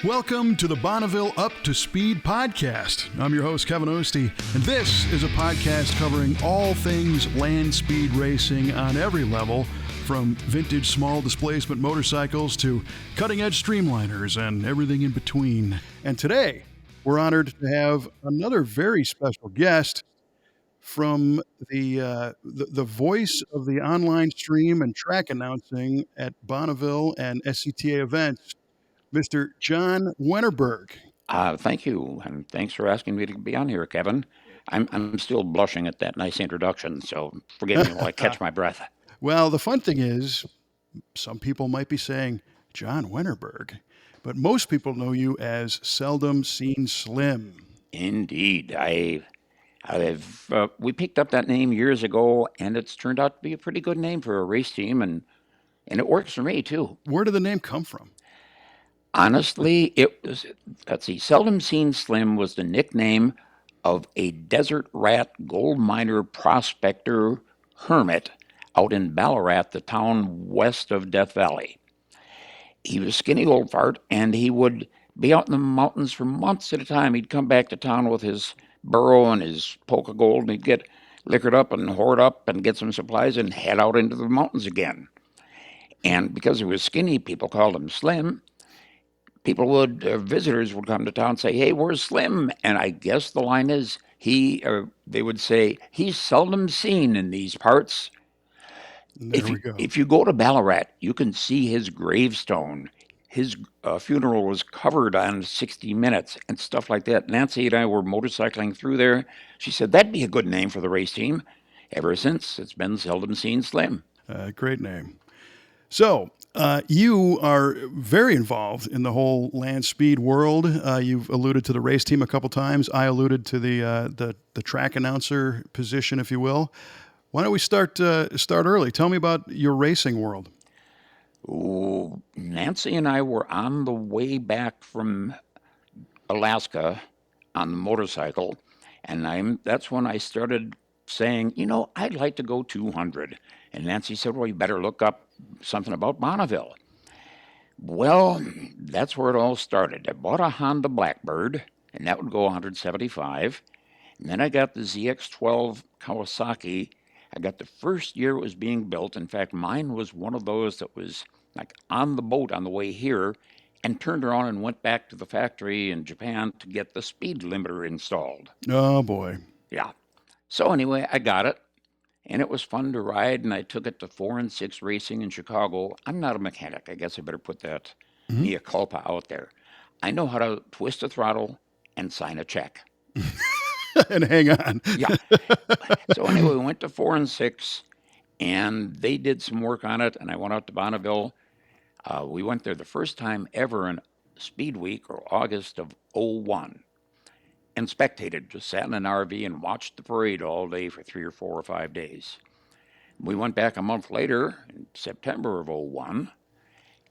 Welcome to the Bonneville Up to Speed podcast. I'm your host, Kevin Ostie, and this is a podcast covering all things land speed racing on every level, from vintage small displacement motorcycles to cutting-edge streamliners and everything in between. And today, we're honored to have another very special guest from the voice of the online stream and track announcing at Bonneville and SCTA events, Mr. Jon Wennerberg. Thank you, and thanks for asking me to be on here, Kevin. I'm still blushing at that nice introduction, so forgive me while I catch my breath. Well, the fun thing is, some people might be saying Jon Wennerberg, but most people know you as Seldom Seen Slim. Indeed, we picked up that name years ago, and it's turned out to be a pretty good name for a race team, and it works for me too. Where did the name come from? Honestly, Seldom Seen Slim was the nickname of a desert rat gold miner prospector hermit out in Ballarat, the town west of Death Valley. He was a skinny old fart, and he would be out in the mountains for months at a time. He'd come back to town with his burro and his poke of gold, and he'd get liquored up and hoard up and get some supplies and head out into the mountains again. And because he was skinny, people called him Slim. Visitors would come to town and say, "Hey, where's Slim?" And I guess the line is, they would say, "He's seldom seen in these parts." If you go to Ballarat, you can see his gravestone. His funeral was covered on 60 Minutes and stuff like that. Nancy and I were motorcycling through there. She said, "That'd be a good name for the race team." Ever since, it's been Seldom Seen Slim. Great name. So, you are very involved in the whole land speed world. You've alluded to the race team a couple times. I alluded to the track announcer position, if you will. Why don't we start early? Tell me about your racing world. Oh, Nancy and I were on the way back from Alaska on the motorcycle, and that's when I started saying, I'd like to go 200. And Nancy said, "Well, you better look up something about Bonneville." Well, that's where it all started. I bought a Honda Blackbird, and that would go 175. And then I got the ZX-12 Kawasaki. I got the first year it was being built. In fact, mine was one of those that was like on the boat on the way here and turned around and went back to the factory in Japan to get the speed limiter installed. Oh, boy. Yeah. So anyway, I got it. And it was fun to ride, and I took it to 4 and 6 racing in Chicago. I'm not a mechanic. I guess I better put that mea culpa out there. I know how to twist a throttle and sign a check. And hang on. Yeah. So anyway, we went to 4 and 6, and they did some work on it, and I went out to Bonneville. We went there the first time ever in Speed Week, or August of 01. And spectated, just sat in an RV and watched the parade all day for 3 or 4 or 5 days. We went back a month later, in September of 01,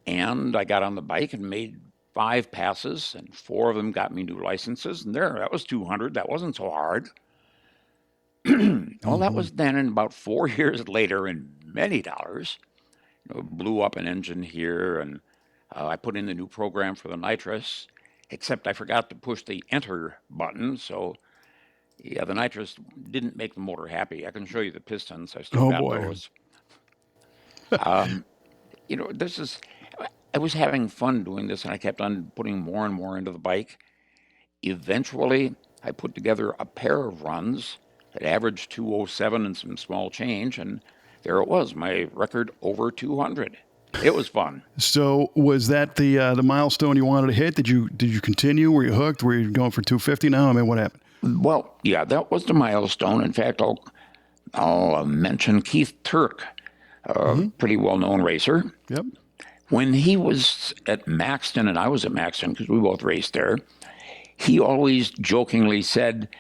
and I got on the bike and made 5 passes, and 4 of them got me new licenses, and that was 200. That wasn't so hard. Well, that was then, and about 4 years later, and many dollars, blew up an engine here, and I put in the new program for the nitrous, except I forgot to push the enter button, so yeah, the nitrous didn't make the motor happy. I can show you the pistons. I still got those. I was having fun doing this, and I kept on putting more and more into the bike. Eventually, I put together a pair of runs that averaged 207 and some small change, and there it was, my record over 200. It was fun. So was that the milestone you wanted to hit? Did you continue? Were you hooked? Were you going for 250 now? I mean, what happened? Well, yeah, that was the milestone. In fact, I'll mention Keith Turk, a pretty well-known racer. Yep. When he was at Maxton and I was at Maxton, because we both raced there, he always jokingly said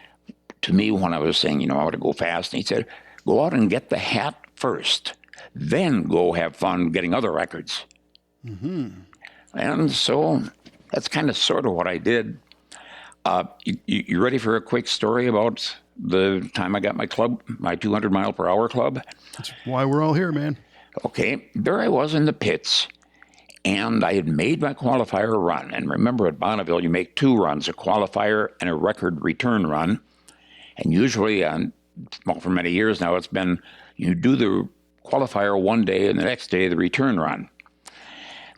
to me when I was saying, I want to go fast, and he said, "Go out and get the hat first. Then go have fun getting other records." And so that's kind of sort of what I did. You ready for a quick story about the time I got my club, my 200 mile per hour club? That's why we're all here, man. Okay, there I was in the pits, And I had made my qualifier run. And remember, at Bonneville, you make 2 runs, a qualifier and a record return run. And usually, for many years now, it's been you do the qualifier one day and the next day the return run.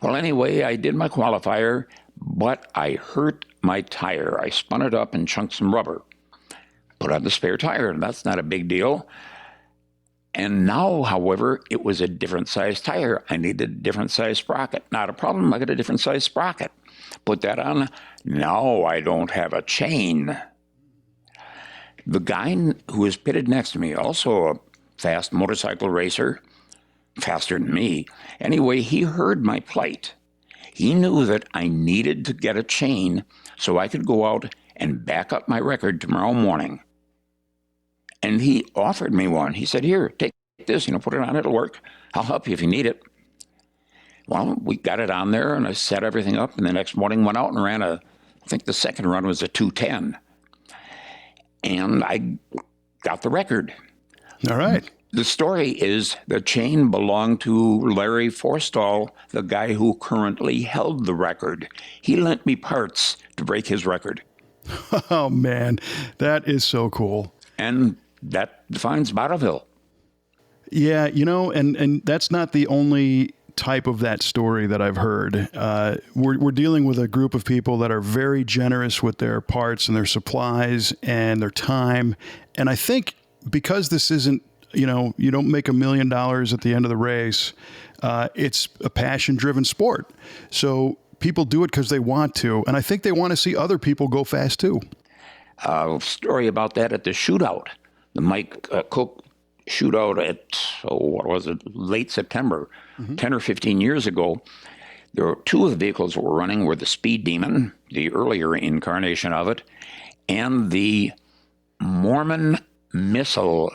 Well, anyway, I did my qualifier, but I hurt my tire. I spun it up and chunked some rubber. Put on the spare tire, and that's not a big deal. And now, however, it was a different size tire. I needed a different size sprocket. Not a problem, I got a different size sprocket. Put that on. Now I don't have a chain. The guy who was pitted next to me, also a fast motorcycle racer, faster than me. Anyway, he heard my plight. He knew that I needed to get a chain so I could go out and back up my record tomorrow morning. And he offered me one. He said, here, take this, put it on, it'll work. I'll help you if you need it. Well, we got it on there, and I set everything up, and the next morning went out and ran I think the second run was a 2:10. And I got the record. All right. The story is the chain belonged to Larry Forstall, the guy who currently held the record. He lent me parts to break his record. Oh, man, that is so cool. And that defines Bonneville. Yeah, and that's not the only type of that story that I've heard. We're dealing with a group of people that are very generous with their parts and their supplies and their time. And I think because this isn't, you don't make $1 million at the end of the race. It's a passion-driven sport. So people do it because they want to. And I think they want to see other people go fast too. Story about that at the shootout, the Mike Cook shootout at, late September, 10 or 15 years ago. There were 2 of the vehicles that were running were the Speed Demon, the earlier incarnation of it, and the Mormon Missile,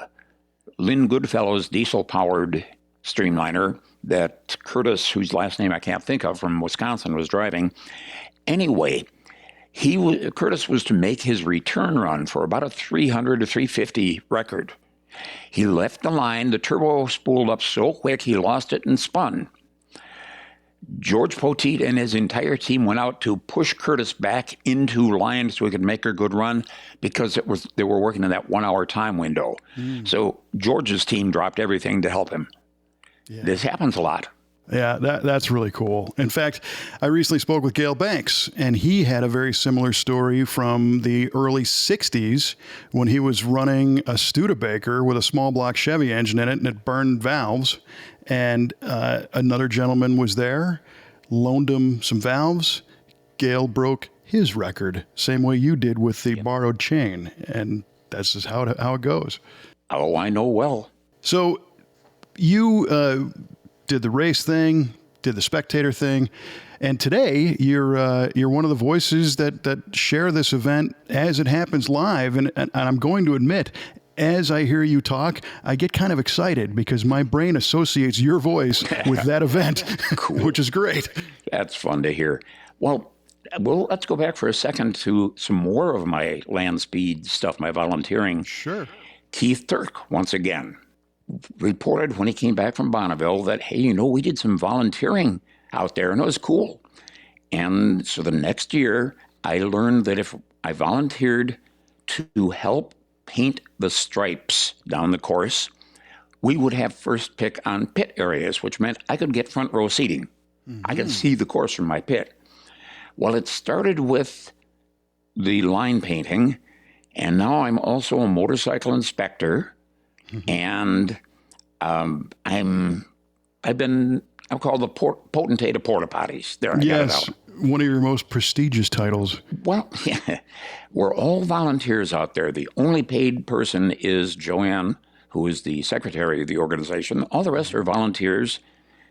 Lynn Goodfellow's diesel-powered streamliner that Curtis, whose last name I can't think of, from Wisconsin, was driving. Anyway, Curtis was to make his return run for about a 300 to 350 record. He left the line. The turbo spooled up so quick he lost it and spun. George Poteet and his entire team went out to push Curtis back into line so he could make a good run because they were working in that 1 hour time window. So George's team dropped everything to help him. Yeah. This happens a lot. Yeah, that's really cool. In fact, I recently spoke with Gale Banks, and he had a very similar story from the early 60s when he was running a Studebaker with a small block Chevy engine in it, and it burned valves. And another gentleman was there, loaned him some valves. Gale broke his record, same way you did with the borrowed chain. And that's just how it goes. Oh, I know well. So you did the race thing, did the spectator thing, and today you're one of the voices that share this event as it happens live. And I'm going to admit, as I hear you talk, I get kind of excited because my brain associates your voice with that event, cool. Which is great. That's fun to hear. Well, let's go back for a second to some more of my land speed stuff, my volunteering. Sure. Keith Turk, once again, reported when he came back from Bonneville that, hey, we did some volunteering out there, and it was cool. And so the next year, I learned that if I volunteered to help paint the stripes down the course, we would have first pick on pit areas, which meant I could get front row seating. Mm-hmm. I could see the course from my pit. Well, it started with the line painting, and now I'm also a motorcycle inspector. And I'm called the potentate of porta potties. There, I got it out. One of your most prestigious titles. Well, yeah, we're all volunteers out there. The only paid person is Joanne, who is the secretary of the organization. All the rest are volunteers.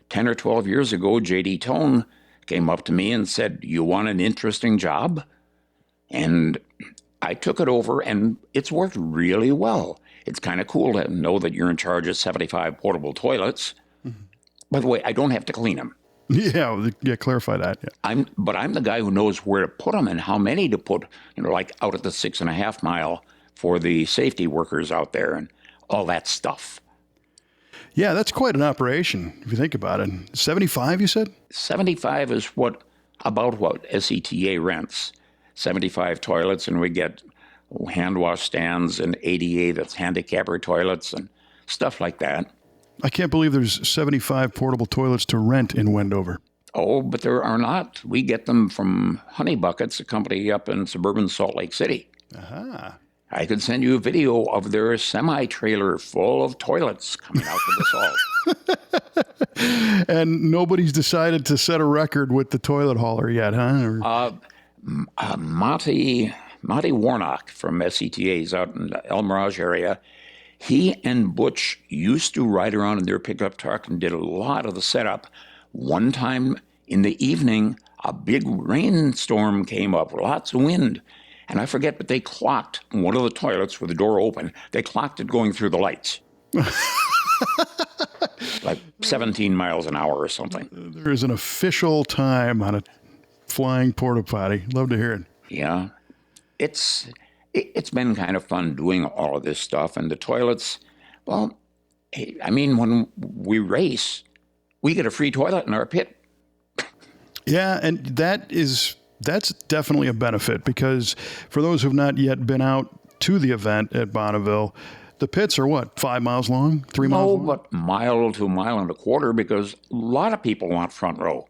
10 or 12 years ago, J.D. Tone came up to me and said, "You want an interesting job?" And I took it over, and it's worked really well. It's kind of cool to know that you're in charge of 75 portable toilets. Mm-hmm. By the way, I don't have to clean them. Yeah, clarify that. Yeah. I'm the guy who knows where to put them and how many to put, like out at the 6.5 mile for the safety workers out there and all that stuff. Yeah, that's quite an operation if you think about it. 75, you said? 75 is about what SCTA rents. 75 toilets, and we get hand wash stands and ADA, that's handicapper toilets and stuff like that. I can't believe there's 75 portable toilets to rent in Wendover. Oh, but there are not. We get them from Honey Buckets, a company up in suburban Salt Lake City. Aha. I could send you a video of their semi-trailer full of toilets coming out of the salt. And nobody's decided to set a record with the toilet hauler yet, huh? Monty Warnock from SCTA, he's out in the El Mirage area. He and Butch used to ride around in their pickup truck and did a lot of the setup. One time in the evening, a big rainstorm came up, lots of wind. And I forget, but they clocked one of the toilets with the door open. They clocked it going through the lights. Like 17 miles an hour or something. There is an official time on a flying porta potty. Love to hear it. Yeah. It's been kind of fun doing all of this stuff. And the toilets, well, I mean, when we race, we get a free toilet in our pit. Yeah, and that's definitely a benefit, because for those who've not yet been out to the event at Bonneville, the pits are what, 5 miles long, 3 miles long? No, but mile to a mile and a quarter, because a lot of people want front row.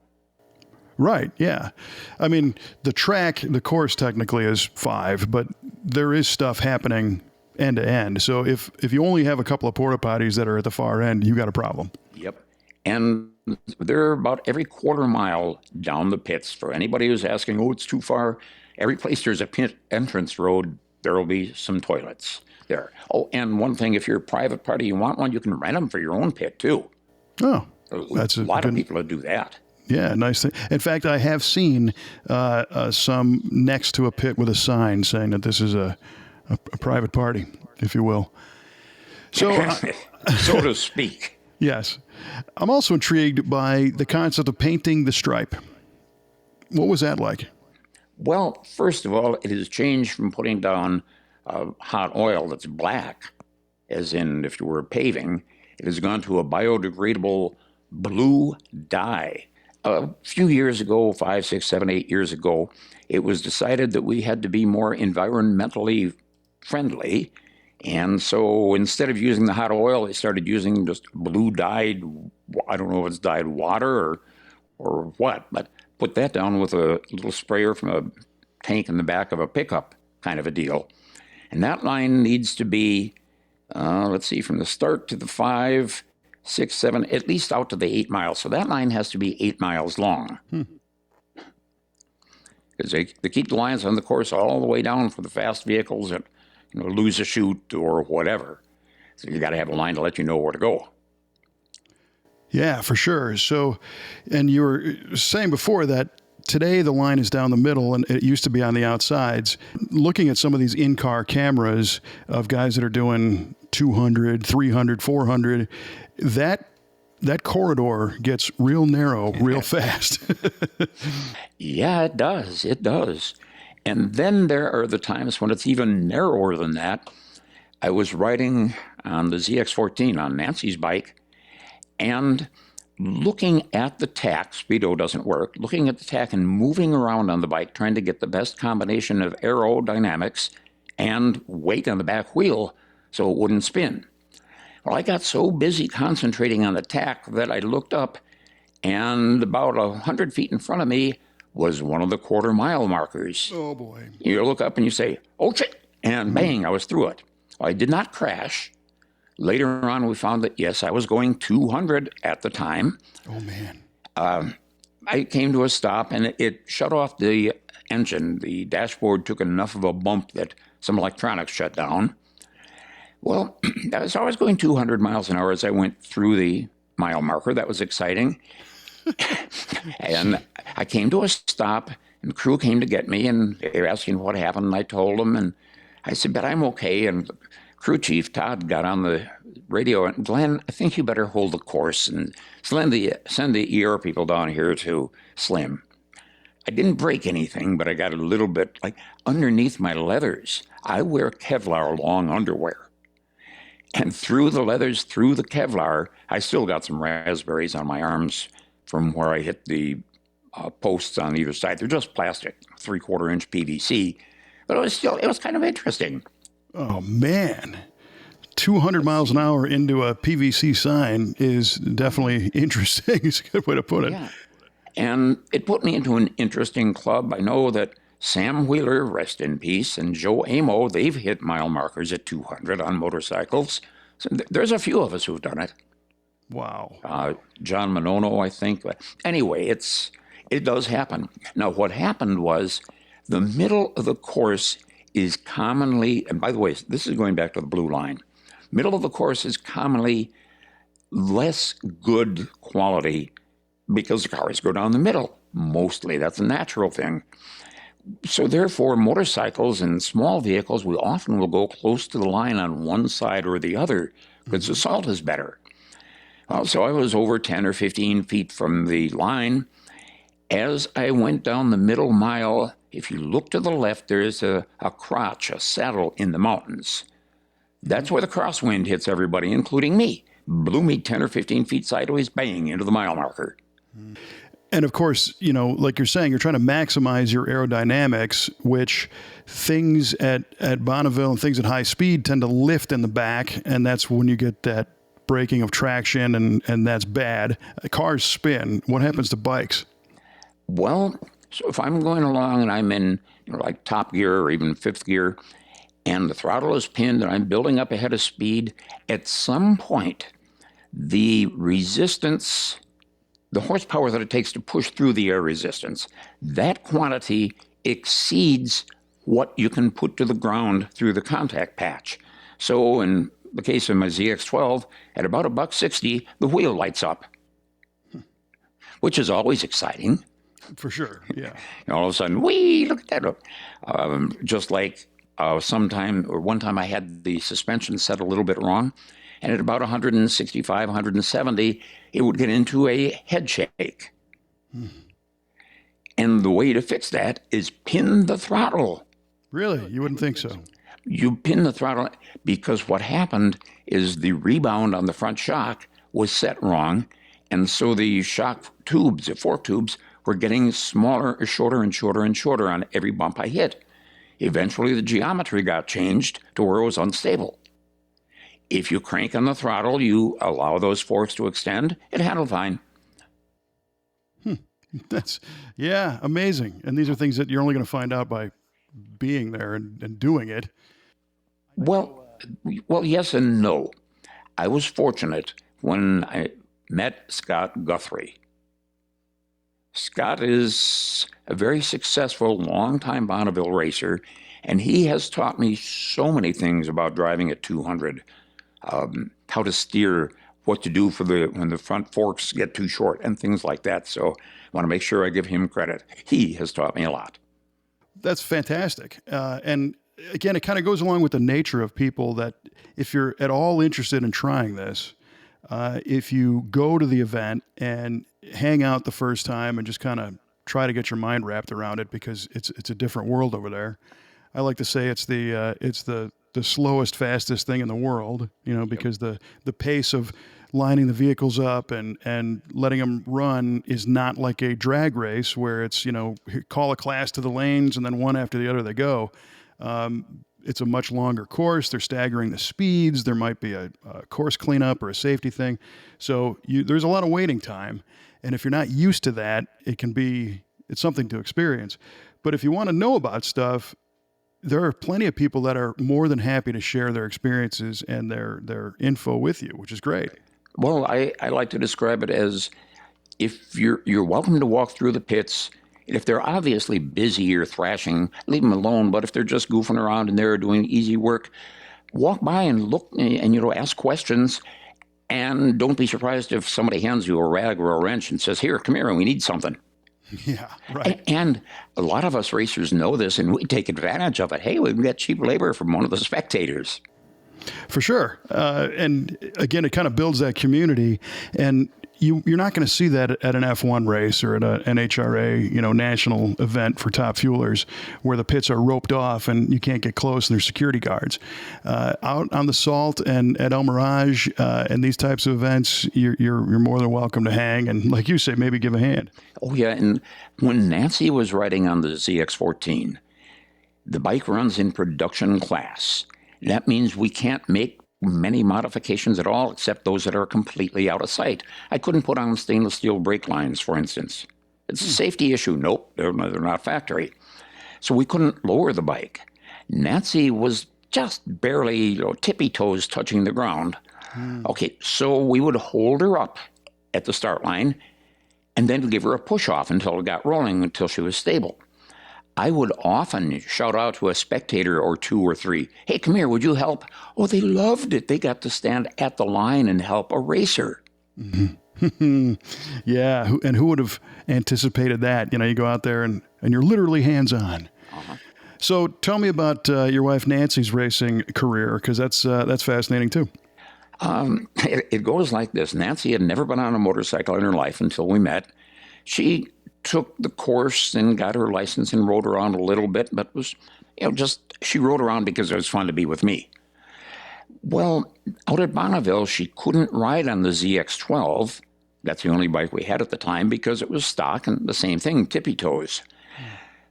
Right, yeah. I mean, the course technically is 5, but there is stuff happening end to end. So if you only have a couple of porta potties that are at the far end, you got a problem. Yep. And they're about every quarter mile down the pits. For anybody who's asking, oh, it's too far, every place there's a pit entrance road, there will be some toilets there. Oh, and one thing, if you're a private party, you want one, you can rent them for your own pit too. Oh, that's a lot of people that do that. Yeah, nice thing. In fact, I have seen some next to a pit with a sign saying that this is a private party, if you will. So, so to speak. Yes. I'm also intrigued by the concept of painting the stripe. What was that like? Well, first of all, it has changed from putting down hot oil that's black, as in if you were paving. It has gone to a biodegradable blue dye. A few years ago, 5, 6, 7, 8 years ago, it was decided that we had to be more environmentally friendly. And so instead of using the hot oil, they started using just blue dyed, I don't know if it's dyed water or what, but put that down with a little sprayer from a tank in the back of a pickup kind of a deal. And that line needs to be, let's see, from the start to the 5, 6, 7, at least out to the 8 miles. So that line has to be 8 miles long. Because they keep the lines on the course all the way down for the fast vehicles that lose a chute or whatever. So you got to have a line to let you know where to go. Yeah, for sure. So, and you were saying before that today the line is down the middle and it used to be on the outsides. Looking at some of these in-car cameras of guys that are doing 200, 300, 400, that corridor gets real narrow real fast. Yeah, it does. It does. And then there are the times when it's even narrower than that. I was riding on the ZX14 on Nancy's bike and looking at the tack, speedo doesn't work, looking at the tack and moving around on the bike, trying to get the best combination of aerodynamics and weight on the back wheel so it wouldn't spin. Well, I got so busy concentrating on the tack that I looked up, and about 100 feet in front of me was one of the quarter mile markers. Oh, boy. You look up and you say, oh, shit, and bang, I was through it. I did not crash. Later on, we found that, yes, I was going 200 at the time. Oh, man. I came to a stop, and it shut off the engine. The dashboard took enough of a bump that some electronics shut down. Well, so I was going 200 miles an hour as I went through the mile marker. That was exciting. And I came to a stop, and the crew came to get me, and they were asking what happened, and I told them, and I said, but I'm okay. And the crew chief, Todd, got on the radio, and Glenn, I think you better hold the course and send the ER people down here to Slim. I didn't break anything, but I got a little bit, like underneath my leathers, I wear Kevlar long underwear. And through the leathers, through the Kevlar, I still got some raspberries on my arms from where I hit the posts on either side. They're just plastic, 3/4-inch PVC, but it was kind of interesting. Oh, man. 200 miles an hour into a PVC sign is definitely interesting. It's a good way to put it. Yeah. And it put me into an interesting club. I know that Sam Wheeler, rest in peace, and Joe Amo, they've hit mile markers at 200 on motorcycles. So there's a few of us who've done it. Wow. John Manono, I think. But anyway, it does happen. Now, what happened was the middle of the course is commonly, and by the way, this is going back to the blue line, middle of the course is commonly less good quality because the cars go down the middle. Mostly, that's a natural thing. So therefore, motorcycles and small vehicles, we often will go close to the line on one side or the other because the salt is better. Well, so I was over 10 or 15 feet from the line. As I went down the middle mile, if you look to the left, there is a crotch, a saddle in the mountains. That's where the crosswind hits everybody, including me. Blew me 10 or 15 feet sideways, bang, into the mile marker. And of course, you know, like you're saying, you're trying to maximize your aerodynamics, which things at Bonneville and things at high speed tend to lift in the back. And that's when you get that breaking of traction, and that's bad. Cars spin. What happens to bikes? Well, so if I'm going along and I'm in, like top gear or even fifth gear, and the throttle is pinned and I'm building up ahead of speed, at some point, the resistance, the horsepower that it takes to push through the air resistance, that quantity exceeds what you can put to the ground through the contact patch. So in the case of my ZX-12, at about $1.60, the wheel lights up, which is always exciting. For sure, yeah. And all of a sudden, whee, look at that. Just like one time I had the suspension set a little bit wrong, and at about 165, 170, it would get into a head shake. And the way to fix that is pin the throttle. Really? You wouldn't think so? You pin the throttle because what happened is the rebound on the front shock was set wrong, and so the shock tubes, the fork tubes, were getting smaller, shorter, and shorter, and shorter on every bump I hit. Eventually, the geometry got changed to where it was unstable. If you crank on the throttle, you allow those forks to extend, it handled fine. That's, yeah, amazing. And these are things that you're only going to find out by being there and doing it. Well, yes and no. I was fortunate when I met Scott Guthrie. Scott is a very successful, long-time Bonneville racer, and he has taught me so many things about driving at 200, how to steer, what to do when the front forks get too short, and things like that. So I want to make sure I give him credit. He has taught me a lot. That's fantastic. And again, it kind of goes along with the nature of people that if you're at all interested in trying this, if you go to the event and hang out the first time and just kind of try to get your mind wrapped around it, because it's a different world over there. I like to say it's the slowest, fastest thing in the world, because the pace of lining the vehicles up and letting them run is not like a drag race where it's, call a class to the lanes and then one after the other they go. It's a much longer course. They're staggering the speeds. There might be a course cleanup or a safety thing. So there's a lot of waiting time. And if you're not used to that, it's something to experience. But if you want to know about stuff, there are plenty of people that are more than happy to share their experiences and their info with you, which is great. Well, I like to describe it as if you're welcome to walk through the pits. If they're obviously busy or thrashing, leave them alone. But if they're just goofing around and they're doing easy work, walk by and look and, ask questions. And don't be surprised if somebody hands you a rag or a wrench and says, here, come here, and we need something. Yeah, right. And a lot of us racers know this, and we take advantage of it. Hey, we can get cheap labor from one of the spectators. For sure. And again, it kind of builds that community. And you're not going to see that at an F1 race or at an NHRA, national event for top fuelers where the pits are roped off and you can't get close and there's security guards. Out on the Salt and at El Mirage and these types of events, you're more than welcome to hang and, like you say, maybe give a hand. Oh, yeah. And when Nancy was riding on the ZX14, the bike runs in production class. That means we can't make many modifications at all, except those that are completely out of sight. I couldn't put on stainless steel brake lines, for instance. It's a safety issue. Nope, they're not factory. So we couldn't lower the bike. Nancy was just barely tippy toes touching the ground. Okay, so we would hold her up at the start line and then give her a push off until it got rolling, until she was stable. I would often shout out to a spectator or two or three, "Hey, come here, would you help?" Oh, they loved it. They got to stand at the line and help a racer. Mm-hmm. Yeah, and who would have anticipated that? You go out there and you're literally hands-on. Uh-huh. So tell me about your wife Nancy's racing career, because that's fascinating too. It goes like this. Nancy had never been on a motorcycle in her life until we met. She took the course and got her license and rode around a little bit, but was, she rode around because it was fun to be with me. Well, out at Bonneville, she couldn't ride on the ZX12. That's the only bike we had at the time because it was stock and the same thing, tippy toes.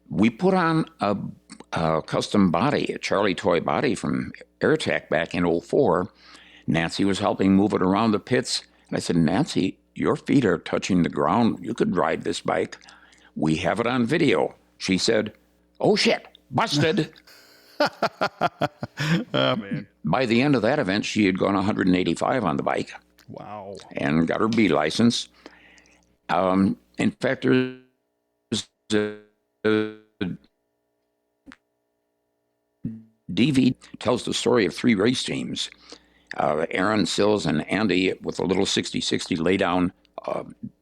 We put on a custom body, a Charlie toy body from AirTech back in '04. Nancy was helping move it around the pits. And I said, "Nancy, your feet are touching the ground. You could ride this bike. We have it on video." She said, "Oh, shit, busted." Oh, man. By the end of that event, she had gone 185 on the bike. Wow. And got her B license. In fact, there's a DVD tells the story of three race teams. Aaron, Sills, and Andy with a little 60/60 lay-down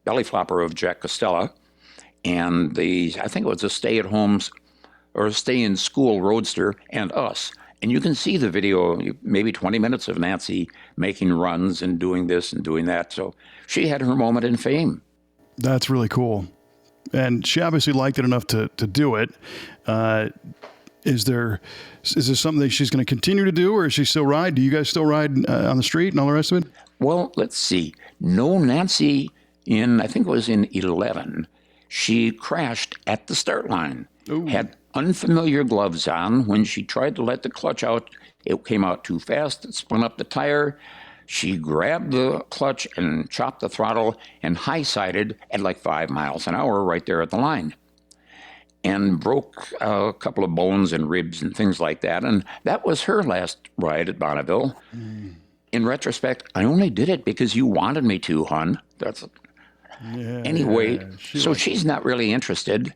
belly flopper of Jack Costella, and I think it was a stay-at-home or a stay-in-school roadster, and us. And you can see the video, maybe 20 minutes of Nancy making runs and doing this and doing that. So she had her moment in fame. That's really cool. And she obviously liked it enough to do it. Is this something that she's going to continue to do, or is she still ride? Do you guys still ride on the street and all the rest of it? Well, let's see. No, Nancy, I think it was in 11, she crashed at the start line. Ooh. Had unfamiliar gloves on. When she tried to let the clutch out, it came out too fast. It spun up the tire. She grabbed the clutch and chopped the throttle and high-sided at like 5 miles an hour right there at the line, and broke a couple of bones and ribs and things like that. And that was her last ride at Bonneville. In retrospect, I only did it because you wanted me to, hon. Anyway, so she's not really interested.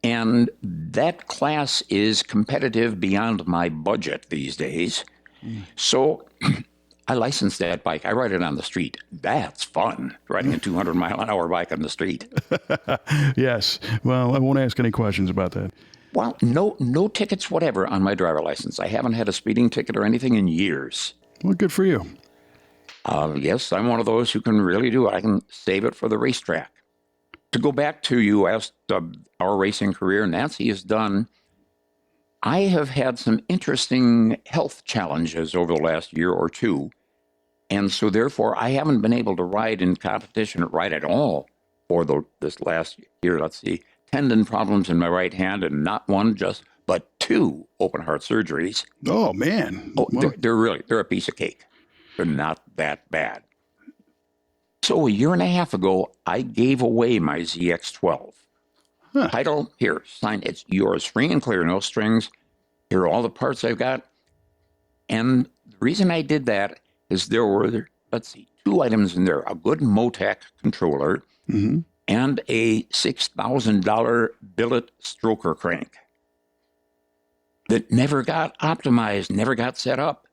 And that class is competitive beyond my budget these days. So I licensed that bike. I ride it on the street. That's fun, riding a 200-mile-an-hour bike on the street. Yes. Well, I won't ask any questions about that. Well, no tickets whatever on my driver license. I haven't had a speeding ticket or anything in years. Well, good for you. Yes, I'm one of those who can really do it. I can save it for the racetrack. To go back to, you asked our racing career, Nancy has done. I have had some interesting health challenges over the last year or two, and so therefore I haven't been able to ride in competition at all for this last year. Let's see, tendon problems in my right hand, and not one, but two open heart surgeries. Oh, man. Oh, they're a piece of cake. They're not that bad. So a year and a half ago, I gave away my ZX12. Huh. Title, here, sign, it's yours, free and clear, no strings. Here are all the parts I've got. And the reason I did that is there were, two items in there, a good Motec controller and a $6,000 billet stroker crank that never got optimized, never got set up.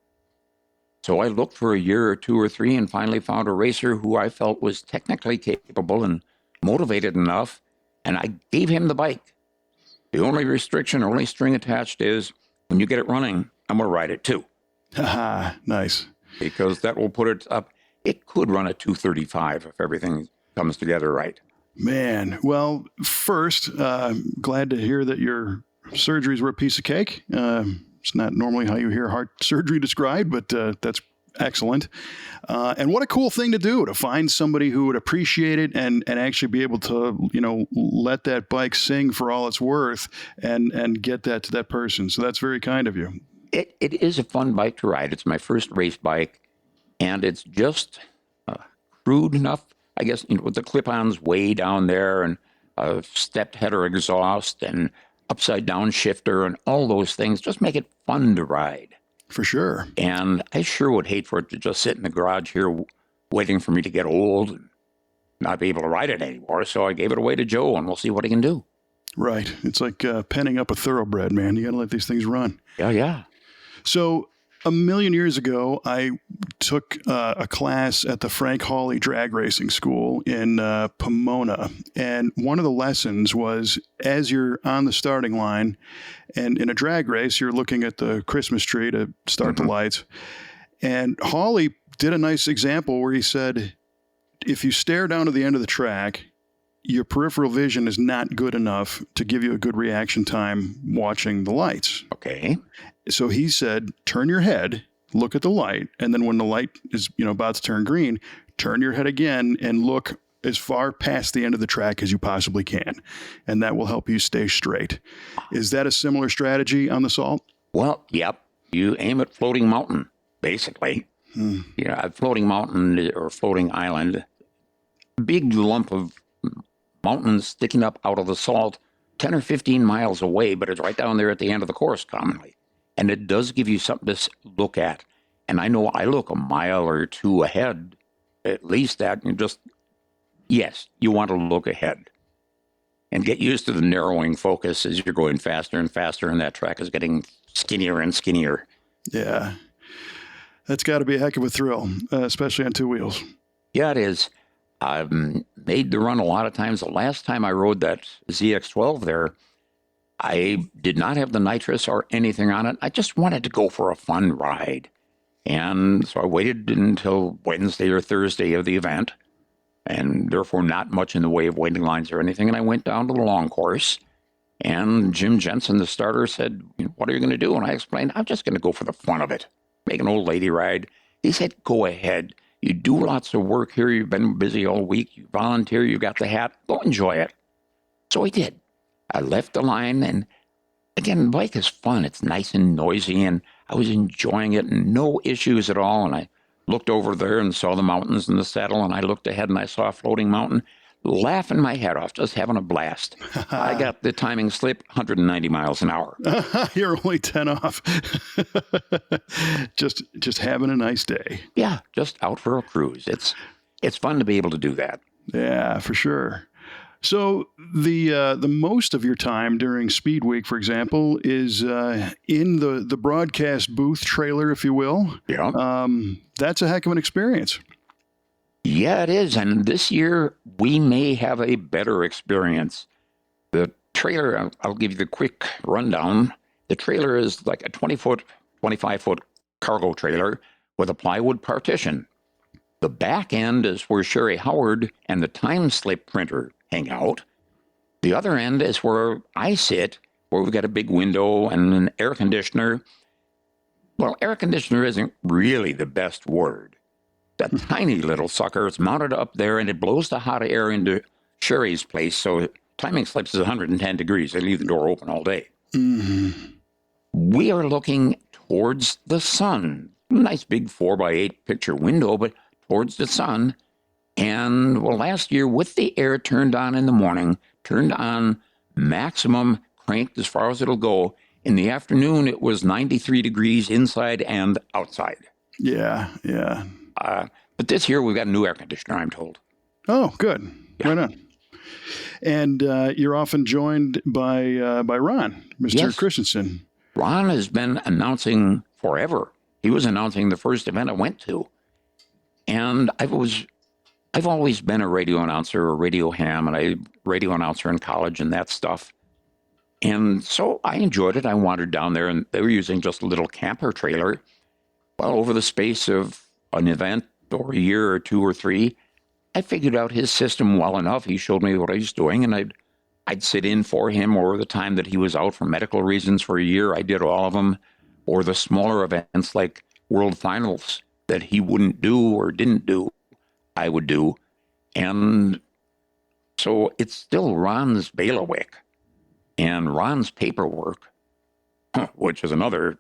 So I looked for a year or two or three and finally found a racer who I felt was technically capable and motivated enough, and I gave him the bike. The only restriction, only string attached is, when you get it running, I'm going to ride it too. Nice. Because that will put it up. it could run a 235 if everything comes together right. Man, well, first, glad to hear that your surgeries were a piece of cake. It's not normally how you hear heart surgery described, but that's excellent. And what a cool thing to do, to find somebody who would appreciate it and actually be able to, let that bike sing for all it's worth and get that to that person. So that's very kind of you. It is a fun bike to ride. It's my first race bike, and it's just crude enough, I guess, with the clip-ons way down there and a stepped header exhaust and upside down shifter and all those things just make it fun to ride. For sure. And I sure would hate for it to just sit in the garage here waiting for me to get old and not be able to ride it anymore. So I gave it away to Joe, and we'll see what he can do. Right. It's like penning up a thoroughbred, man. You got to let these things run. Yeah. So a million years ago, I took a class at the Frank Hawley Drag Racing School in Pomona. And one of the lessons was, as you're on the starting line, and in a drag race, you're looking at the Christmas tree to start the lights. And Hawley did a nice example where he said, if you stare down to the end of the track, your peripheral vision is not good enough to give you a good reaction time watching the lights. Okay. So he said, turn your head, look at the light, and then when the light is, about to turn green, turn your head again and look as far past the end of the track as you possibly can. And that will help you stay straight. Is that a similar strategy on the Salt? Well, yep. You aim at floating mountain, basically. A floating mountain or floating island, big lump of mountains sticking up out of the Salt 10 or 15 miles away, but it's right down there at the end of the course commonly. And it does give you something to look at. And I know I look a mile or two ahead, at least that. Yes, you want to look ahead and get used to the narrowing focus as you're going faster and faster, and that track is getting skinnier and skinnier. Yeah. That's got to be a heck of a thrill, especially on two wheels. Yeah, it is. I've made the run a lot of times. The last time I rode that ZX-12 there, I did not have the nitrous or anything on it. I just wanted to go for a fun ride. And so I waited until Wednesday or Thursday of the event, and therefore not much in the way of waiting lines or anything. And I went down to the long course, and Jim Jensen, the starter, said, what are you going to do? And I explained, I'm just going to go for the fun of it, make an old lady ride. He said, go ahead. You do lots of work here. You've been busy all week. You volunteer. You got the hat. Go enjoy it. So I did. I left the line, and again, the bike is fun. It's nice and noisy, and I was enjoying it, and no issues at all. And I looked over there and saw the mountains in the saddle, and I looked ahead and I saw a floating mountain, laughing my head off, just having a blast. I got the timing slip, 190 miles an hour. You're only 10 off. just having a nice day. Yeah, just out for a cruise. It's fun to be able to do that. Yeah, for sure. So the most of your time during Speed Week, for example, is in the broadcast booth trailer, if you will. Yeah. That's a heck of an experience. Yeah, it is. And this year, we may have a better experience. The trailer, I'll give you the quick rundown. The trailer is like a 20-foot, 25-foot cargo trailer with a plywood partition. The back end is where Sherry Howard and the time slip printer hang out. The other end is where I sit, where we've got a big window and an air conditioner. Well, air conditioner isn't really the best word. That tiny little sucker is mounted up there, and it blows the hot air into Sherry's place, so timing slips is 110 degrees. They leave the door open all day. Mm-hmm. We are looking towards the sun. Nice big 4x8 picture window, but towards the sun. And, well, last year, with the air turned on in the morning, turned on maximum cranked as far as it'll go, in the afternoon, it was 93 degrees inside and outside. Yeah. But this year, we've got a new air conditioner, I'm told. Oh, good. Yeah. Right on. And you're often joined by Ron, Mr. Yes. Christensen. Ron has been announcing forever. He was announcing the first event I went to. And I've always been a radio announcer, a radio ham, and a radio announcer in college and that stuff. And so I enjoyed it. I wandered down there, and they were using just a little camper trailer. Well, over the space of an event, or a year or 2 or 3, I figured out his system well enough. He showed me what I was doing, and I'd sit in for him over the time that he was out for medical reasons for a year. I did all of them, or the smaller events like World Finals that he wouldn't do or didn't do, I would do. And so it's still Ron's bailiwick and Ron's paperwork, which is another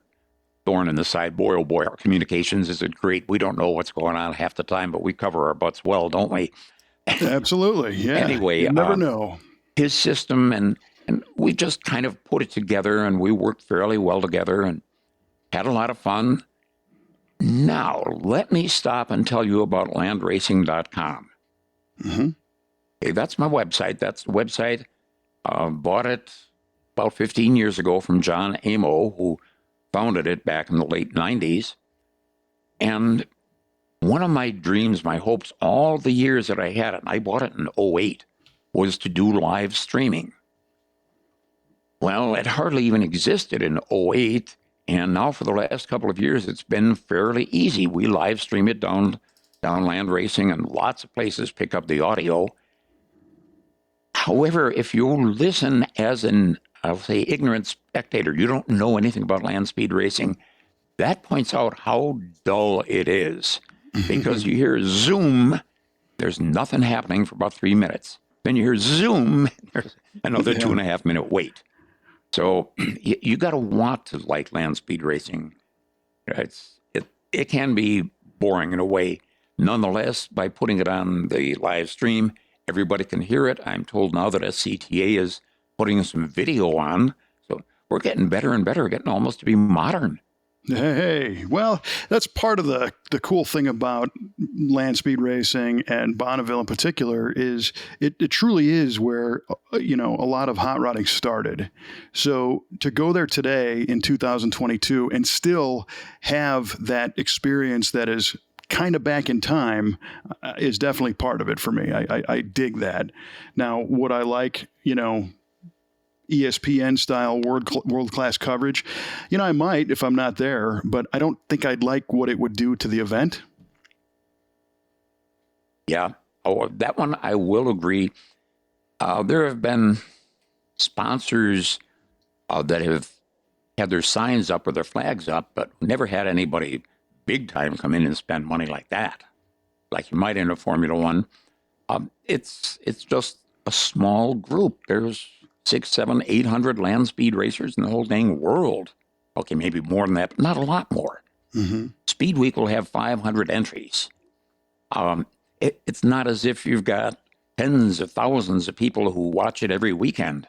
thorn in the side. Boy, oh boy, our communications isn't great. We don't know what's going on half the time, but we cover our butts well, don't we? Absolutely. Yeah. Anyway, you never know. His system, and we just kind of put it together, and we worked fairly well together and had a lot of fun. Now, let me stop and tell you about landracing.com. Mm-hmm. Okay, that's my website. That's the website. Bought it about 15 years ago from John Amo, who founded it back in the late 90s. And one of my dreams, my hopes, all the years that I had it, and I bought it in 2008, was to do live streaming. Well, it hardly even existed in 2008, and now for the last couple of years, it's been fairly easy. We live stream it down Land Racing, and lots of places pick up the audio. However, if you listen as an, I'll say, ignorant spectator, you don't know anything about land speed racing, that points out how dull it is. Because you hear zoom, there's nothing happening for about 3 minutes. Then you hear zoom, there's another 2.5 minute wait. So you got to want to like land speed racing. It can be boring in a way. Nonetheless, by putting it on the live stream, everybody can hear it. I'm told now that SCTA is putting some video on. So we're getting better and better, getting almost to be modern. Hey, well, that's part of the cool thing about land speed racing and Bonneville in particular is it truly is where, a lot of hot rodding started. So to go there today in 2022 and still have that experience that is kind of back in time is definitely part of it for me. I dig that. Now, would I like, ESPN style world class coverage? I might if I'm not there, but I don't think I'd like what it would do to the event. Yeah. Oh, that one I will agree. There have been sponsors that have had their signs up or their flags up, but never had anybody big time come in and spend money like that, like you might in a Formula One. It's just a small group. There's 600, 700, 800 land speed racers in the whole dang world. Okay, maybe more than that, but not a lot more. Mm-hmm. Speed Week will have 500 entries. It's not as if you've got tens of thousands of people who watch it every weekend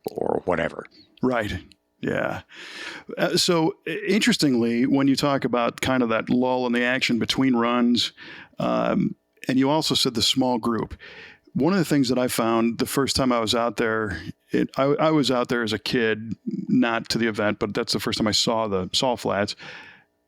or whatever. Right. Yeah. So interestingly, when you talk about kind of that lull in the action between runs, and you also said the small group, one of the things that I found the first time I was out there, I was out there as a kid, not to the event, but that's the first time I saw the Salt Flats.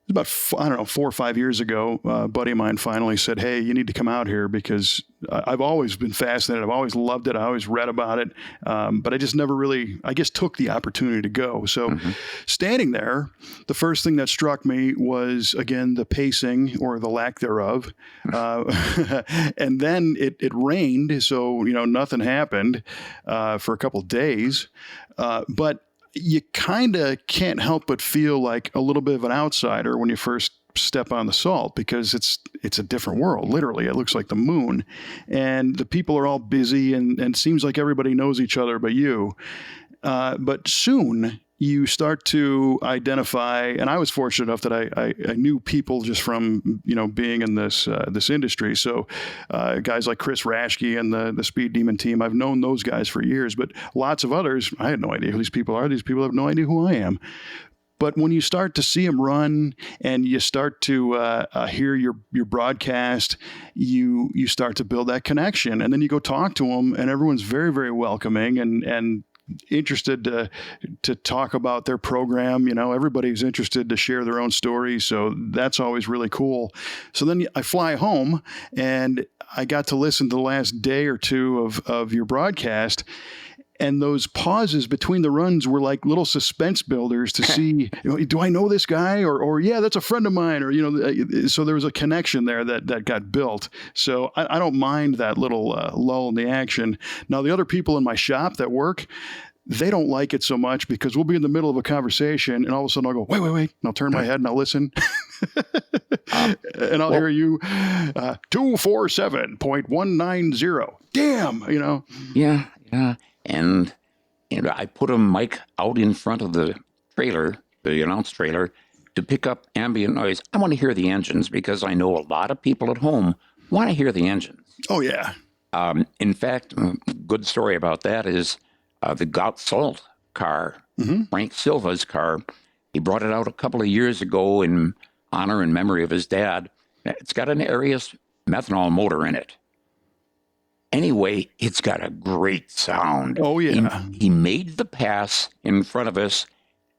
It was about, 4 or 5 years ago, a buddy of mine finally said, hey, you need to come out here because I've always been fascinated. I've always loved it. I always read about it. But I just never really, took the opportunity to go. So standing there, the first thing that struck me was, again, the pacing or the lack thereof. And then it rained. So, nothing happened for a couple of days. But you kind of can't help but feel like a little bit of an outsider when you first step on the salt because it's a different world. Literally, it looks like the moon, and the people are all busy, and seems like everybody knows each other but you. But soon you start to identify, and I was fortunate enough that I knew people just from being in this industry. So guys like Chris Raschke and the Speed Demon team, I've known those guys for years. But lots of others, I had no idea who these people are. These people have no idea who I am. But when you start to see them run and you start to hear your broadcast, you start to build that connection, and then you go talk to them, and everyone's very, very welcoming and interested to talk about their program. Everybody's interested to share their own stories. So that's always really cool. So then I fly home and I got to listen to the last day or two of your broadcast. And those pauses between the runs were like little suspense builders to see, do I know this guy? Or yeah, that's a friend of mine. Or, so there was a connection there that got built. So I don't mind that little lull in the action. Now, the other people in my shop that work, they don't like it so much because we'll be in the middle of a conversation and all of a sudden I'll go, wait. And I'll turn my head and I'll listen. And I'll hear you 247.190. Damn, Yeah. And I put a mic out in front of the trailer, the announce trailer, to pick up ambient noise. I want to hear the engines because I know a lot of people at home want to hear the engines. Oh, yeah. In fact, a good story about that is the Gout Salt car, Frank Silva's car. He brought it out a couple of years ago in honor and memory of his dad. It's got an Arius methanol motor in it. Anyway, it's got a great sound. Oh, yeah. He made the pass in front of us,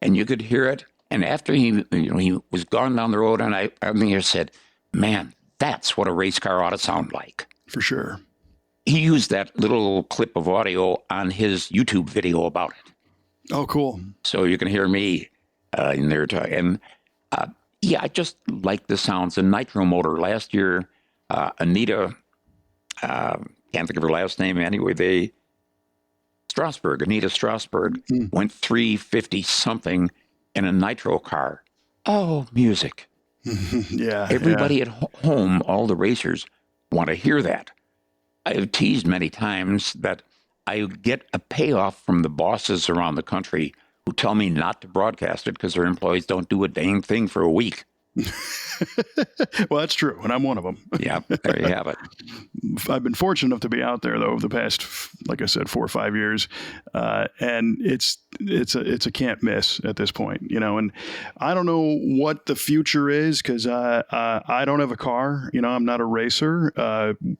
and you could hear it. And after he was gone down the road, and I said, man, that's what a race car ought to sound like. For sure. He used that little clip of audio on his YouTube video about it. Oh, cool. So you can hear me in there talking. And I just like the sounds. The nitro motor last year, Anita, can't think of her last name anyway. Anita Strasberg, went 350 something in a nitro car. Oh, music. Yeah. Everybody at home, all the racers, want to hear that. I have teased many times that I get a payoff from the bosses around the country who tell me not to broadcast it because their employees don't do a dang thing for a week. Well, that's true, and I'm one of them. Yeah, there you have it. I've been fortunate enough to be out there though over the past, like I said, 4 or 5 years, and it's a can't miss at this point, And I don't know what the future is because I don't have a car. I'm not a racer.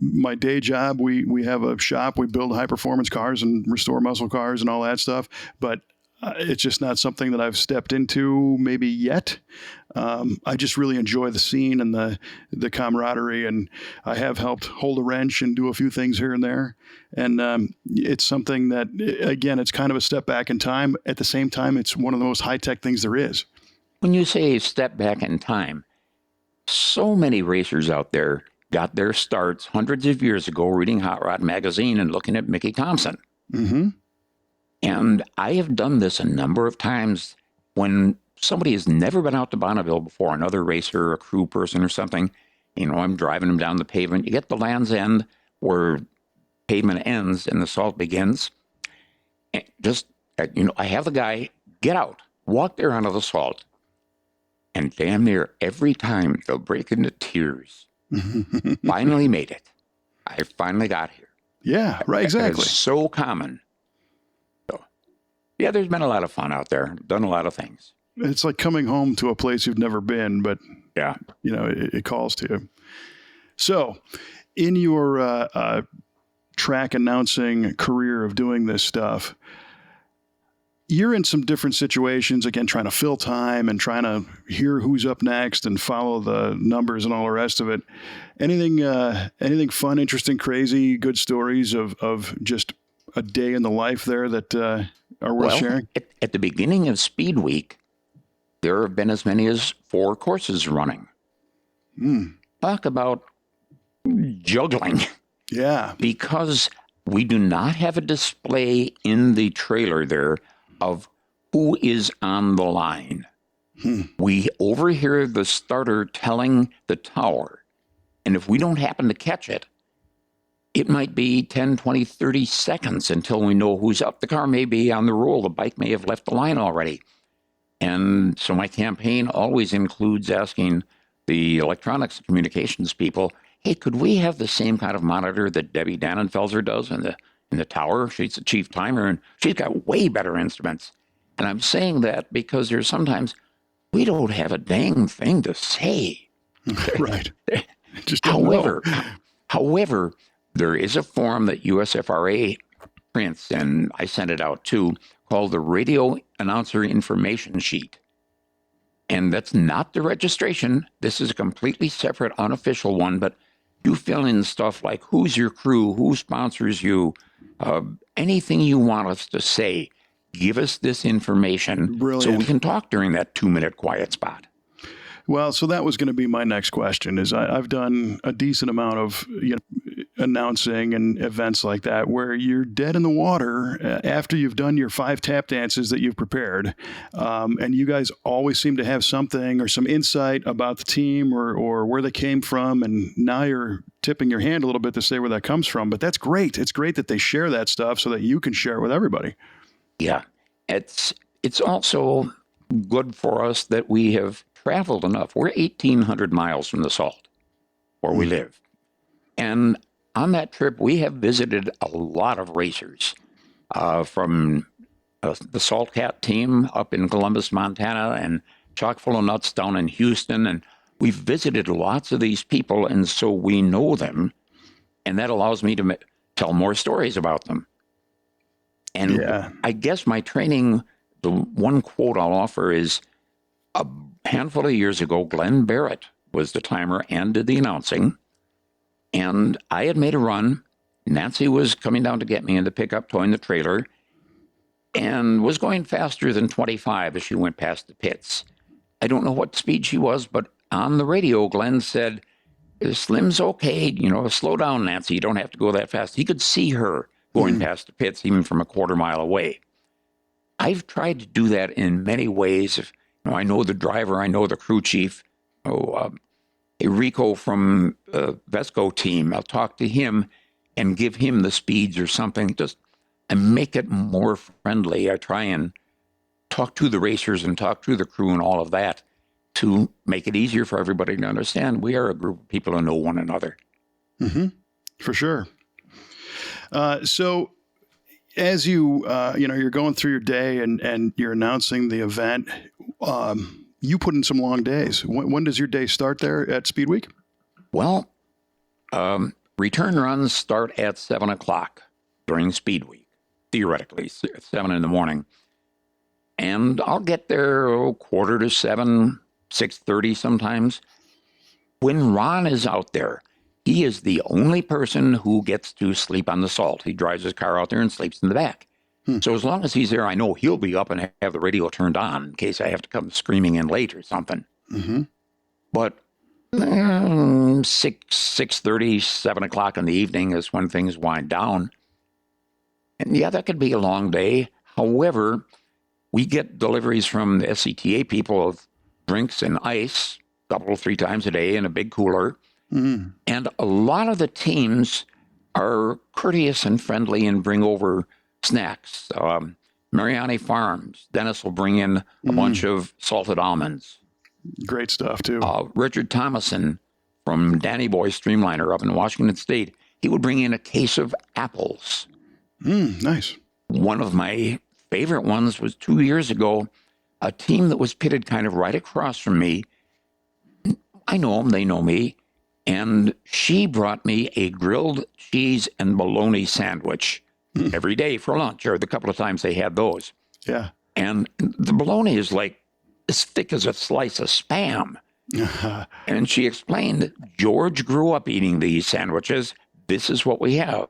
My day job, we have a shop. We build high performance cars and restore muscle cars and all that stuff, but it's just not something that I've stepped into maybe yet. I just really enjoy the scene and the camaraderie, and I have helped hold a wrench and do a few things here and there. And it's something that, again, it's kind of a step back in time. At the same time, it's one of the most high-tech things there is. When you say step back in time, so many racers out there got their starts hundreds of years ago reading Hot Rod Magazine and looking at Mickey Thompson. Mm-hmm. And I have done this a number of times when somebody has never been out to Bonneville before, another racer, a crew person or something. I'm driving them down the pavement. You get the Land's End where pavement ends and the salt begins. And I have the guy get out, walk there onto the salt. And damn near every time they'll break into tears. Finally made it. I finally got here. Yeah, right, exactly. It's so common. Yeah, there's been a lot of fun out there. Done a lot of things. It's like coming home to a place you've never been, but yeah, it calls to you. So, in your track announcing career of doing this stuff, you're in some different situations, again, trying to fill time and trying to hear who's up next and follow the numbers and all the rest of it. Anything fun, interesting, crazy, good stories of just a day in the life there that are worth sharing? At the beginning of Speed Week, there have been as many as 4 courses running. Talk about juggling. Yeah. Because we do not have a display in the trailer there of who is on the line. We overhear the starter telling the tower, and if we don't happen to catch it, it might be 10, 20, 30 seconds until we know who's up. The car may be on the roll. The bike may have left the line already. And so my campaign always includes asking the electronics communications people, hey, could we have the same kind of monitor that Debbie Dannenfelser does in the tower? She's the chief timer, and she's got way better instruments. And I'm saying that because there's sometimes we don't have a dang thing to say. Right. Just However, there is a form that USFRA prints, and I sent it out too, called the Radio Announcer Information Sheet. And that's not the registration. This is a completely separate, unofficial one, but you fill in stuff like who's your crew, who sponsors you, anything you want us to say, give us this information so we can talk during that 2-minute quiet spot. Well, so that was going to be my next question. Is I've done a decent amount of announcing and events like that where you're dead in the water after you've done your 5 tap dances that you've prepared, and you guys always seem to have something or some insight about the team or where they came from, and now you're tipping your hand a little bit to say where that comes from. But that's great. It's great that they share that stuff so that you can share it with everybody. Yeah, it's also good for us that we have traveled enough. We're 1,800 miles from the Salt, where we live. And on that trip, we have visited a lot of racers from the Salt Cat team up in Columbus, Montana, and Chock full of Nuts down in Houston. And we've visited lots of these people, and so we know them. And that allows me to tell more stories about them. And I guess my training, the one quote I'll offer is, a handful of years ago, Glenn Barrett was the timer and did the announcing. And I had made a run. Nancy was coming down to get me in the pickup, towing the trailer, and was going faster than 25 as she went past the pits. I don't know what speed she was, but on the radio, Glenn said, Slim's okay. Slow down, Nancy. You don't have to go that fast. He could see her going past the pits, even from a quarter mile away. I've tried to do that in many ways. I know the driver, I know the crew chief. Rico from Vesco team, I'll talk to him and give him the speeds or something. I make it more friendly. I try and talk to the racers and talk to the crew and all of that to make it easier for everybody to understand we are a group of people who know one another. Mm-hmm. For sure. So as you're going through your day and you're announcing the event, you put in some long days. When does your day start there at Speed Week? Well, return runs start at 7 o'clock during Speed Week, theoretically, 7 in the morning. And I'll get there 6:45, 6:30 sometimes. When Ron is out there, he is the only person who gets to sleep on the Salt. He drives his car out there and sleeps in the back. So as long as he's there, I know he'll be up and have the radio turned on in case I have to come screaming in late or something. Mm-hmm. But 6:30, 7 o'clock in the evening is when things wind down. And yeah, that could be a long day. However, we get deliveries from the SCTA people of drinks and ice a couple, 3 times a day in a big cooler. Mm-hmm. And a lot of the teams are courteous and friendly and bring over snacks. Mariani Farms, Dennis will bring in a bunch of salted almonds. Great stuff, too. Richard Thomason from Danny Boy Streamliner up in Washington State, he would bring in a case of apples. Nice. One of my favorite ones was 2 years ago, a team that was pitted kind of right across from me. I know them, they know me. And she brought me a grilled cheese and bologna sandwich every day for lunch, or the couple of times they had those. Yeah. And the bologna is like as thick as a slice of Spam. And she explained, George grew up eating these sandwiches. This is what we have.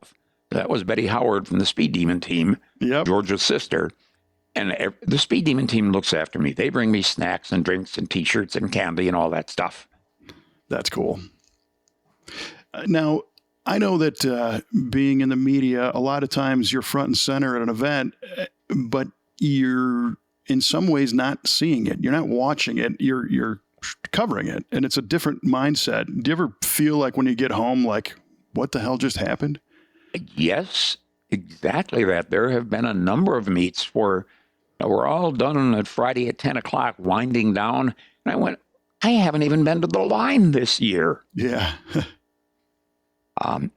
That was Betty Howard from the Speed Demon team, George's sister. And the Speed Demon team looks after me. They bring me snacks and drinks and T-shirts and candy and all that stuff. That's cool. Now, I know that being in the media, a lot of times you're front and center at an event, but you're in some ways not seeing it. You're not watching it. You're covering it, and it's a different mindset. Do you ever feel like when you get home, like, what the hell just happened? Yes, exactly that. There have been a number of meets where we're all done on Friday at 10 o'clock, winding down, and I went, I haven't even been to the line this year. Yeah.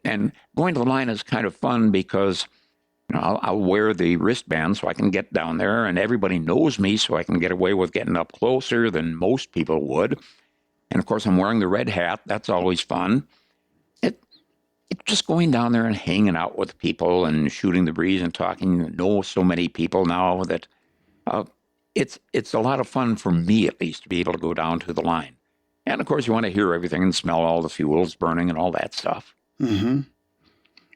And going to the line is kind of fun because I'll wear the wristband so I can get down there, and everybody knows me, so I can get away with getting up closer than most people would. And of course, I'm wearing the red hat. That's always fun. It's just going down there and hanging out with people and shooting the breeze and talking. I know so many people now that it's a lot of fun for me, at least, to be able to go down to the line. And of course, you want to hear everything and smell all the fuels burning and all that stuff. Mm-hmm.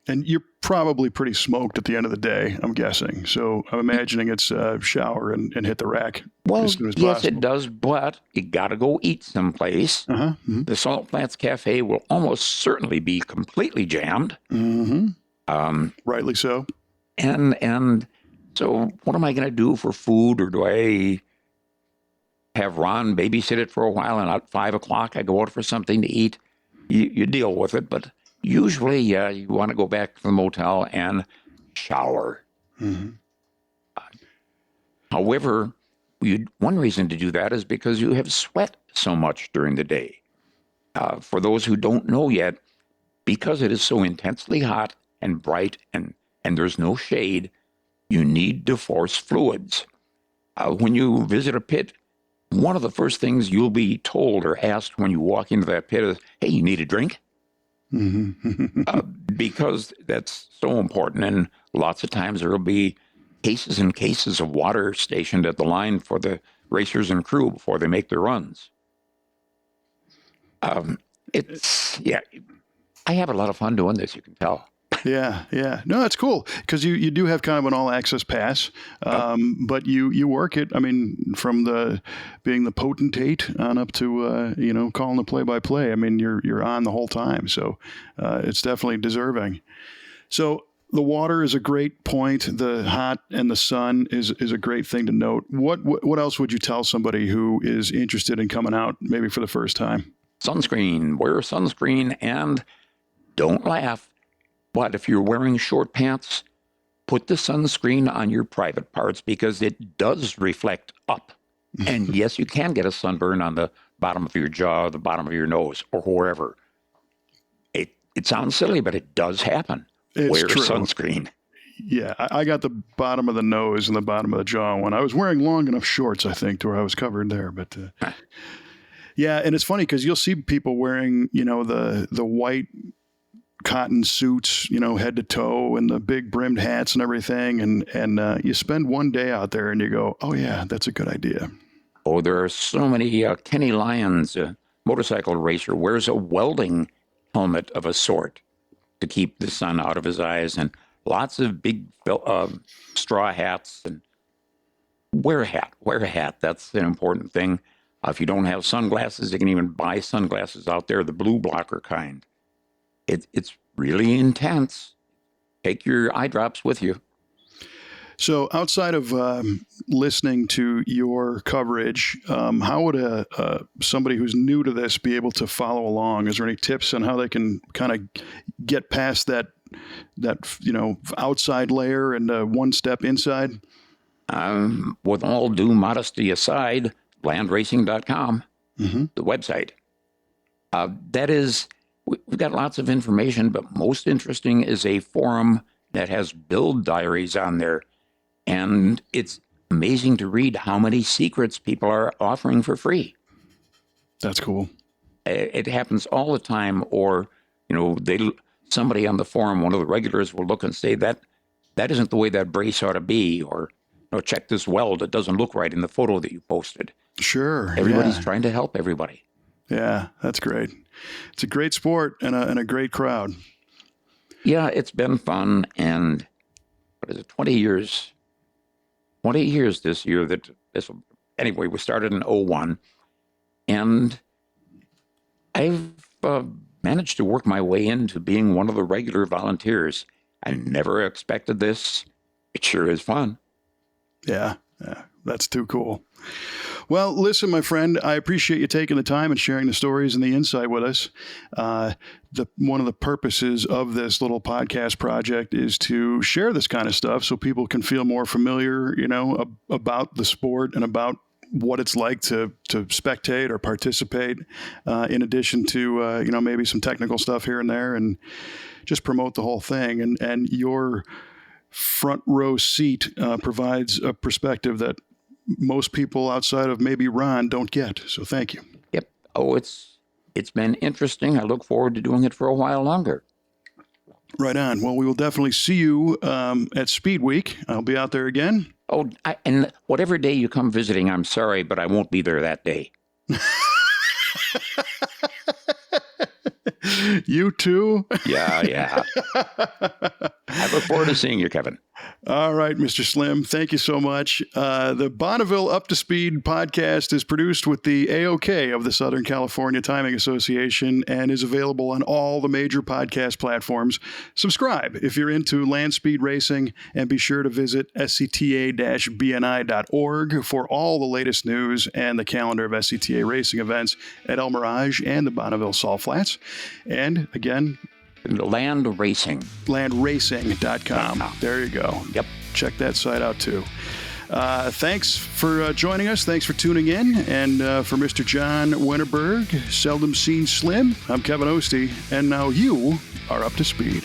And you're probably pretty smoked at the end of the day, I'm guessing. So I'm imagining it's shower and hit the rack Well, as soon as yes, possible. it does, but you got to go eat someplace. Uh-huh. Mm-hmm. The Salt Flats Cafe will almost certainly be completely jammed. Mm-hmm. Rightly so. And so what am I going to do for food, or do I have Ron babysit it for a while, and at 5 o'clock I go out for something to eat? You deal with it, but usually, you want to go back to the motel and shower. Mm-hmm. However, one reason to do that is because you have sweat so much during the day. For those who don't know yet, because it is so intensely hot and bright and there's no shade, you need to force fluids. When you visit a pit, one of the first things you'll be told or asked when you walk into that pit is, hey, you need a drink? Mm-hmm. Because that's so important. And lots of times there will be cases and cases of water stationed at the line for the racers and crew before they make their runs. I have a lot of fun doing this, you can tell. Yeah. No, that's cool because you do have kind of an all-access pass, but you work it. I mean, from being the potentate on up to calling the play-by-play. I mean, you're on the whole time, so it's definitely deserving. So the water is a great point. The hot and the sun is a great thing to note. What else would you tell somebody who is interested in coming out maybe for the first time? Sunscreen. Wear sunscreen and don't laugh. But if you're wearing short pants, put the sunscreen on your private parts because it does reflect up. And yes, you can get a sunburn on the bottom of your jaw, the bottom of your nose, or wherever. It sounds silly, but it does happen. Wear true. Sunscreen. Yeah, I got the bottom of the nose and the bottom of the jaw when I was wearing long enough shorts, I think, to where I was covered there. But yeah, and it's funny because you'll see people wearing, the white cotton suits, head to toe, and the big brimmed hats and everything. And you spend one day out there and you go, oh, yeah, that's a good idea. Oh, there are so many. Kenny Lyons, a motorcycle racer, wears a welding helmet of a sort to keep the sun out of his eyes, and lots of big straw hats. And wear a hat. That's an important thing. If you don't have sunglasses, you can even buy sunglasses out there, the blue blocker kind. It's really intense. Take your eye drops with you. So outside of listening to your coverage, how would somebody who's new to this be able to follow along? Is there any tips on how they can kind of get past that outside layer and one step inside? With all due modesty aside, landracing.com, mm-hmm. the website. That is, we've got lots of information, but most interesting is a forum that has build diaries on there. And it's amazing to read how many secrets people are offering for free. That's cool. It happens all the time. Or, somebody on the forum, one of the regulars will look and say that isn't the way that brace ought to be. Or, check this weld. It doesn't look right in the photo that you posted. Sure. Everybody's trying to help everybody. Yeah, that's great. It's a great sport and a great crowd. Yeah, it's been fun. And what is it, 20 years? 20 years this year anyway, we started in 2001. And I've managed to work my way into being one of the regular volunteers. I never expected this. It sure is fun. Yeah, that's too cool. Well, listen, my friend, I appreciate you taking the time and sharing the stories and the insight with us. One of the purposes of this little podcast project is to share this kind of stuff so people can feel more familiar, about the sport and about what it's like to spectate or participate, in addition to, maybe some technical stuff here and there, and just promote the whole thing. And your front row seat provides a perspective that most people outside of maybe Ron don't get. So thank you. Yep. Oh, it's been interesting. I look forward to doing it for a while longer. Right on. Well, we will definitely see you at Speed Week. I'll be out there again. Oh, and whatever day you come visiting, I'm sorry, but I won't be there that day. You too? Yeah. I look forward to seeing you, Kevin. All right, Mr. Slim, thank you so much. The Bonneville Up to Speed podcast is produced with the a.k.a. of the Southern California Timing Association and is available on all the major podcast platforms. Subscribe if you're into land speed racing, and be sure to visit scta-bni.org for all the latest news and the calendar of SCTA racing events at El Mirage and the Bonneville Salt Flats. And again, landracing.com. There you go. Yep. Check that site out too. Thanks for joining us. Thanks for tuning in. And for Mr. Jon Wennerberg, Seldom Seen Slim, I'm Kevin Ostie. And now you are up to speed.